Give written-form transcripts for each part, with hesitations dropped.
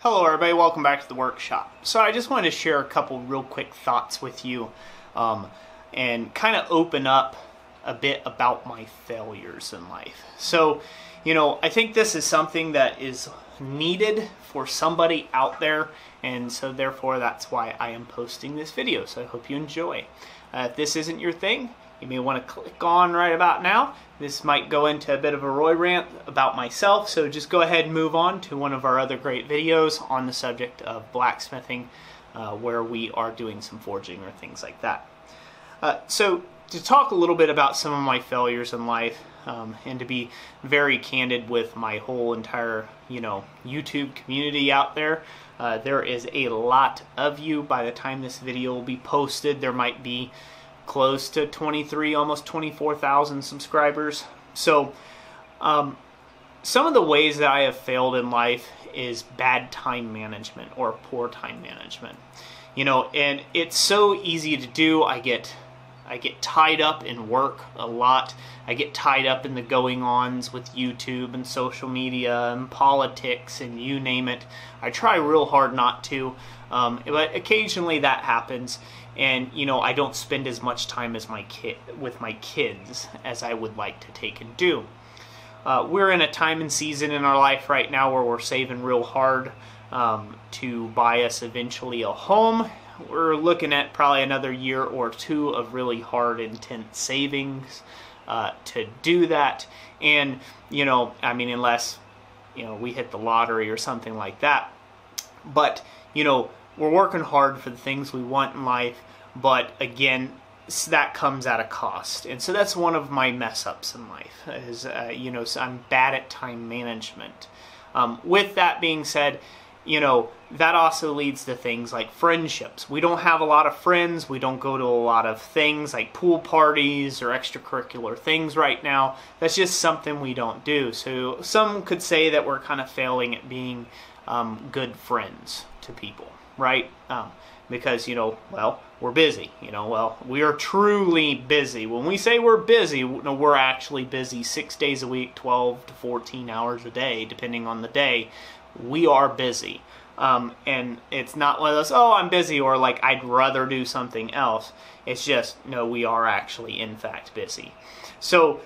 Hello everybody, welcome back to the workshop. So I just wanted to share a couple real quick thoughts with you and kind of open up a bit about my failures in life. So, I think this is something that is needed for somebody out there, and so therefore that's why I am posting this video. So I hope you enjoy. If this isn't your thing, you may want to click on right about now. This might go into a bit of a Roy rant about myself, so just go ahead and move on to one of our other great videos on the subject of blacksmithing, where we are doing some forging or things like that. So to talk a little bit about some of my failures in life, and to be very candid with my whole entire, YouTube community out there, there is a lot of you. By the time this video will be posted, there might be close to 23, almost 24,000 subscribers. So some of the ways that I have failed in life is bad time management or poor time management. And it's so easy to do. I get tied up in work a lot. I get tied up in the going-ons with YouTube and social media and politics and you name it. I try real hard not to, but occasionally that happens. And I don't spend as much time as with my kids as I would like to take and do. We're in a time and season in our life right now where we're saving real hard to buy us eventually a home. We're looking at probably another year or two of really hard, intense savings to do that. And unless we hit the lottery or something like that. But we're working hard for the things we want in life, but again, that comes at a cost. And so that's one of my mess-ups in life, is so I'm bad at time management. With that being said, that also leads to things like friendships. We don't have a lot of friends. We don't go to a lot of things like pool parties or extracurricular things right now. That's just something we don't do. So some could say that we're kind of failing at being good friends to people, right? Because, we're busy. We are truly busy. When we say we're busy, we're actually busy 6 days a week, 12 to 14 hours a day, depending on the day. We are busy. And it's not one of those, oh, I'm busy, or like I'd rather do something else. It's just, no, we are actually, in fact, busy. So,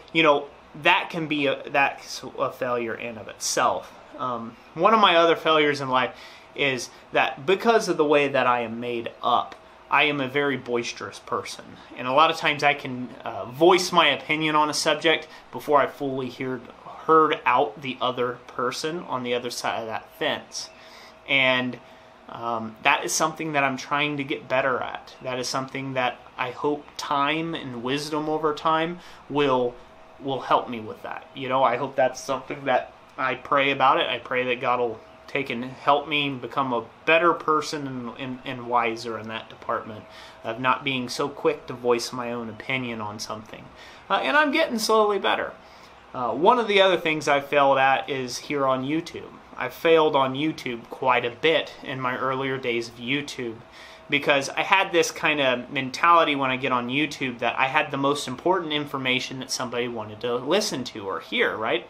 that can be that's a failure in of itself. One of my other failures in life is that because of the way that I am made up, I am a very boisterous person. And a lot of times I can voice my opinion on a subject before I fully heard out the other person on the other side of that fence. And that is something that I'm trying to get better at. That is something that I hope time and wisdom over time will help me with that. I hope that's something that I pray about it. I pray that God will take and help me become a better person and wiser in that department of not being so quick to voice my own opinion on something. And I'm getting slowly better. One of the other things I failed at is here on YouTube. I failed on YouTube quite a bit in my earlier days of YouTube because I had this kind of mentality when I get on YouTube that I had the most important information that somebody wanted to listen to or hear, right?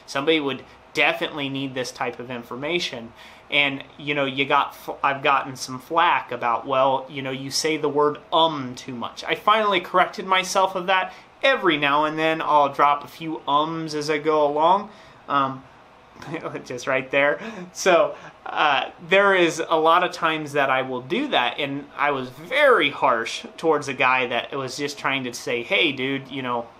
Somebody would definitely need this type of information. And, I've gotten some flack about, well, you say the word too much. I finally corrected myself of that. Every now and then I'll drop a few ums as I go along. Just right there. So there is a lot of times that I will do that, and I was very harsh towards a guy that was just trying to say, hey dude,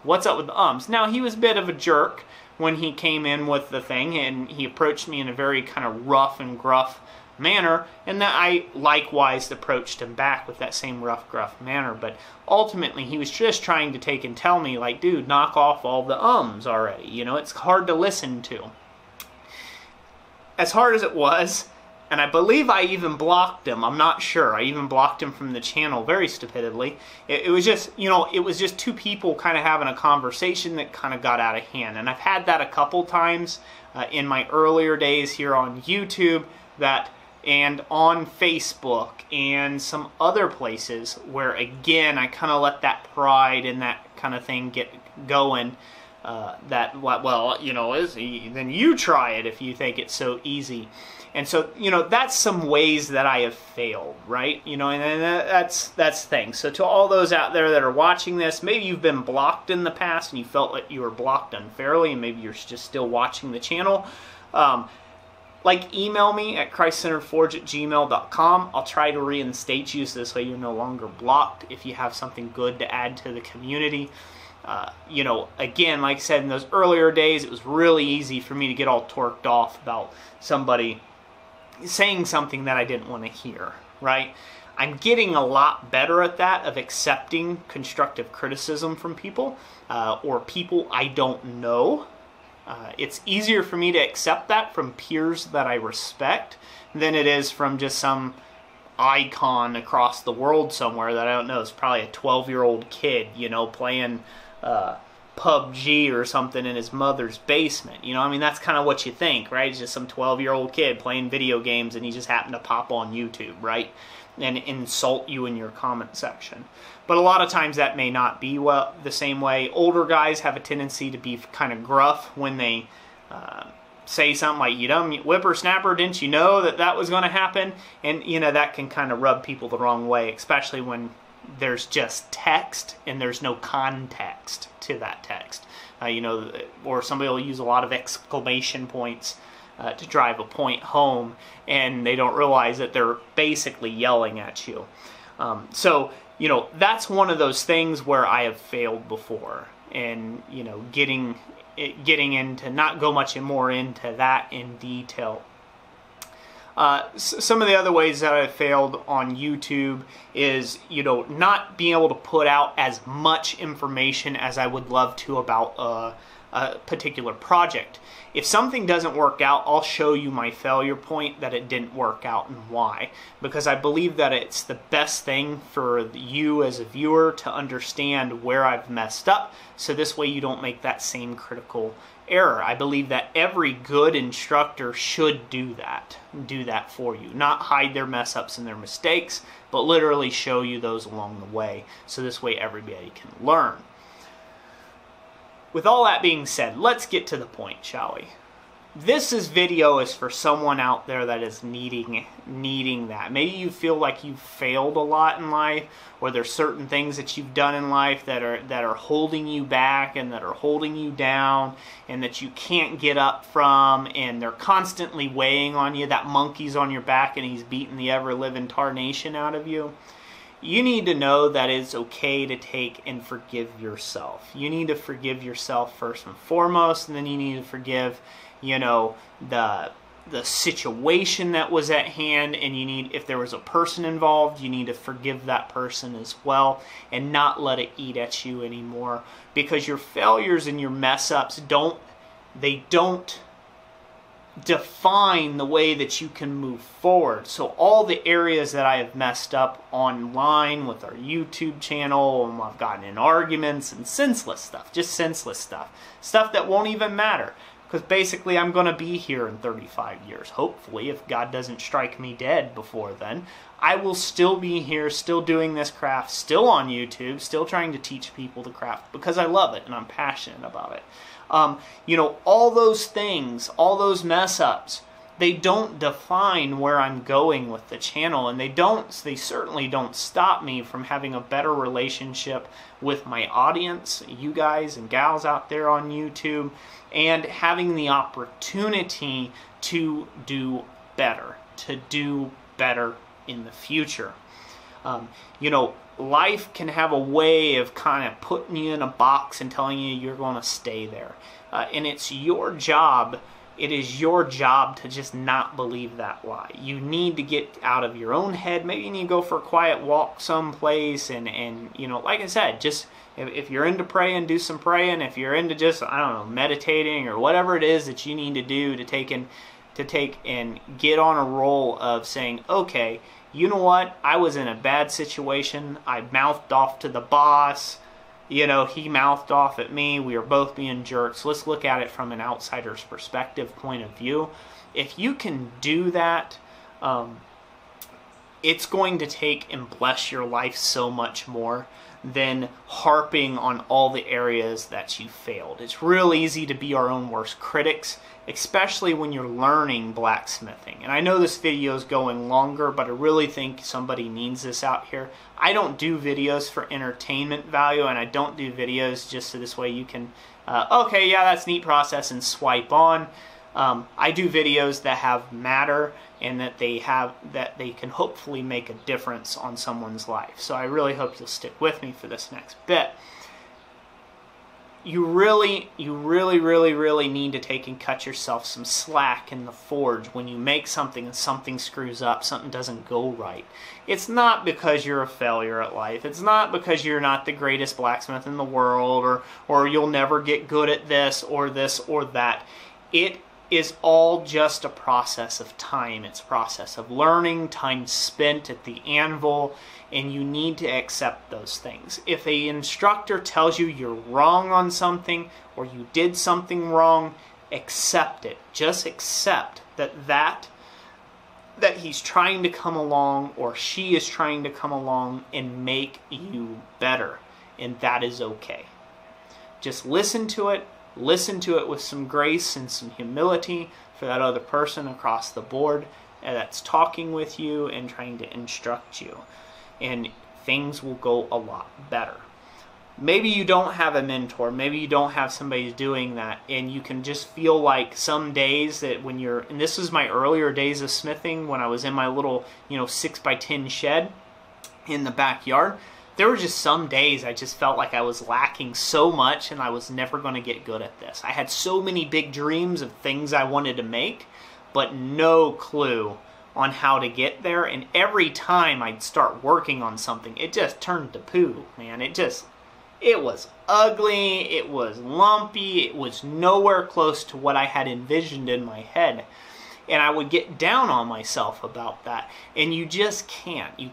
what's up with the ums? Now he was a bit of a jerk when he came in with the thing, and he approached me in a very kind of rough and gruff manner, and that I likewise approached him back with that same rough, gruff manner. But ultimately he was just trying to take and tell me, like, dude, knock off all the ums already. It's hard to listen to. As hard as it was, and I believe I even blocked him. I'm not sure. I even blocked him from the channel very stupidly. It was just, it was just two people kind of having a conversation that kind of got out of hand. And I've had that a couple times in my earlier days here on YouTube and on Facebook and some other places where, again, I kind of let that pride and that kind of thing get going. well, you know, then you try it if you think it's so easy. And so, you know, that's some ways that I have failed, right? You know, and that's the thing. So to all those out there that are watching this, maybe you've been blocked in the past and you felt like you were blocked unfairly, and maybe you're just still watching the channel. Like, email me at christcenteredforge@gmail.com. I'll try to reinstate you so this way you're no longer blocked if you have something good to add to the community. You know, again, like I said, in those earlier days, it was really easy for me to get all torqued off about somebody saying something that I didn't want to hear, right? I'm getting a lot better at that, of accepting constructive criticism from people, or people I don't know. It's easier for me to accept that from peers that I respect than it is from just some icon across the world somewhere that I don't know. It's probably a 12-year-old kid, you know, playing PUBG or something in his mother's basement. You know, I mean, that's kind of what you think, right? It's just some 12-year-old kid playing video games and he just happened to pop on YouTube, right? And insult you in your comment section. But a lot of times that may not be the same way. Older guys have a tendency to be kind of gruff when they say something like, "You dumb whippersnapper, didn't you know that was going to happen?" And, you know, that can kind of rub people the wrong way, especially when there's just text and there's no context to that text. You know, or somebody will use a lot of exclamation points to drive a point home, and they don't realize that they're basically yelling at you. So, you know, that's one of those things where I have failed before, and, you know, getting into, not go much more into that in detail. Some of the other ways that I've failed on YouTube is, you know, not being able to put out as much information as I would love to about a particular project. If something doesn't work out, I'll show you my failure point that it didn't work out and why. Because I believe that it's the best thing for you as a viewer to understand where I've messed up, so this way you don't make that same critical error. I believe that every good instructor should do that for you. Not hide their mess ups and their mistakes, but literally show you those along the way, so this way everybody can learn. With all that being said, let's get to the point, shall we? This video is for someone out there that is needing that. Maybe you feel like you've failed a lot in life, or there's certain things that you've done in life that are holding you back and that are holding you down and that you can't get up from, and they're constantly weighing on you. That monkey's on your back and he's beating the ever-living tarnation out of you. You need to know that it's okay to take and forgive yourself. You need to forgive yourself first and foremost, and then you need to forgive, you know, the situation that was at hand, and you need, if there was a person involved, you need to forgive that person as well and not let it eat at you anymore, because your failures and your mess ups don't define the way that you can move forward. So all the areas that I have messed up online with our YouTube channel, and I've gotten in arguments and senseless stuff, just senseless stuff that won't even matter, because basically I'm going to be here in 35 years. Hopefully, if God doesn't strike me dead before then, I will still be here, still doing this craft, still on YouTube, still trying to teach people the craft, because I love it and I'm passionate about it. You know, all those things, all those mess ups, they don't define where I'm going with the channel, and they certainly don't stop me from having a better relationship with my audience, you guys and gals out there on YouTube, and having the opportunity to do better in the future. You know, life can have a way of kind of putting you in a box and telling you you're going to stay there. And it's your job, it is your job to just not believe that lie. You need to get out of your own head. Maybe you need to go for a quiet walk someplace, and you know, like I said, just if you're into praying, do some praying. If you're into just, I don't know, meditating or whatever it is that you need to do to take and get on a roll of saying, okay, you know what? I was in a bad situation. I mouthed off to the boss. You know, he mouthed off at me. We were both being jerks. Let's look at it from an outsider's perspective point of view. If you can do that, it's going to take and bless your life so much more than harping on all the areas that you failed. It's real easy to be our own worst critics, especially when you're learning blacksmithing. And I know this video is going longer, but I really think somebody needs this out here. I don't do videos for entertainment value, and I don't do videos just so this way you can, okay, yeah, that's a neat process, and swipe on. I do videos that have matter and that they can hopefully make a difference on someone's life. So I really hope you'll stick with me for this next bit. You really need to take and cut yourself some slack in the forge when you make something and something screws up, something doesn't go right. It's not because you're a failure at life. It's not because you're not the greatest blacksmith in the world, or you'll never get good at this or that. It is all just a process of time. It's a process of learning, time spent at the anvil, and you need to accept those things. If an instructor tells you you're wrong on something or you did something wrong, accept it. Just accept that he's trying to come along or she is trying to come along and make you better, and that is okay. Just listen to it. Listen to it with some grace and some humility for that other person across the board that's talking with you and trying to instruct you. And things will go a lot better. Maybe you don't have a mentor. Maybe you don't have somebody doing that. And you can just feel like some days that when you're, and this was my earlier days of smithing when I was in my little, 6x10 shed in the backyard. There were just some days I just felt like I was lacking so much and I was never going to get good at this. I had so many big dreams of things I wanted to make, but no clue on how to get there. And every time I'd start working on something, it just turned to poo, man. It was ugly, it was lumpy, it was nowhere close to what I had envisioned in my head. And I would get down on myself about that. And you just can't. You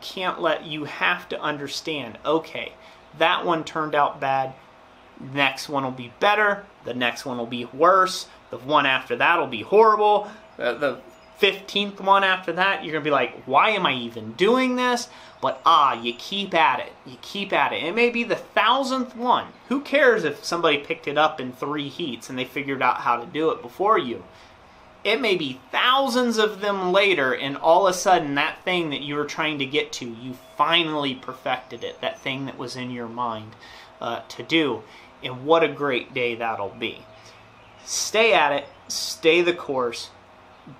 have to understand, okay, that one turned out bad. Next one will be better. The next one will be worse. The one after that will be horrible. The 15th one after that, you're going to be like, why am I even doing this? But you keep at it. You keep at it. It may be the 1000th one. Who cares if somebody picked it up in 3 heats and they figured out how to do it before you? It may be thousands of them later, and all of a sudden that thing that you were trying to get to, you finally perfected it, that thing that was in your mind to do. And what a great day that'll be. Stay at it. Stay the course.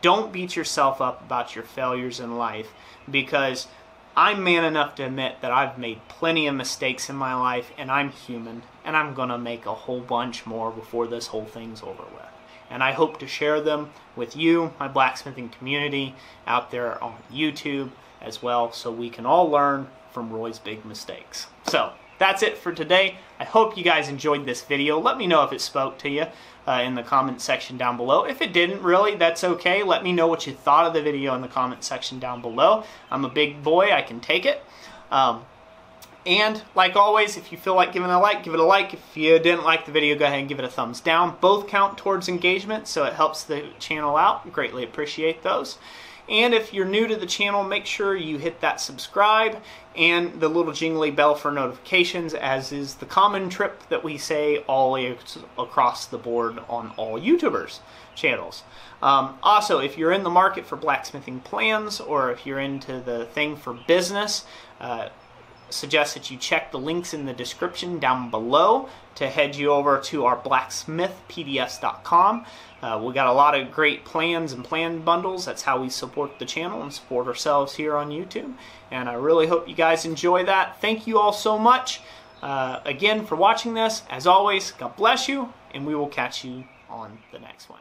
Don't beat yourself up about your failures in life, because I'm man enough to admit that I've made plenty of mistakes in my life, and I'm human, and I'm going to make a whole bunch more before this whole thing's over with. And I hope to share them with you, my blacksmithing community, out there on YouTube as well, so we can all learn from Roy's big mistakes. So, that's it for today. I hope you guys enjoyed this video. Let me know if it spoke to you in the comment section down below. If it didn't really, that's okay. Let me know what you thought of the video in the comment section down below. I'm a big boy. I can take it. And, like always, if you feel like giving it a like, give it a like. If you didn't like the video, go ahead and give it a thumbs down. Both count towards engagement, so it helps the channel out. Greatly appreciate those. And if you're new to the channel, make sure you hit that subscribe and the little jingly bell for notifications, as is the common trip that we say all across the board on all YouTubers' channels. Also, if you're in the market for blacksmithing plans, or if you're into the thing for business, suggest that you check the links in the description down below to head you over to our blacksmithpdfs.com. We got a lot of great plans and plan bundles. That's how we support the channel and support ourselves here on YouTube. And I really hope you guys enjoy that. Thank you all so much again for watching this. As always, God bless you, and we will catch you on the next one.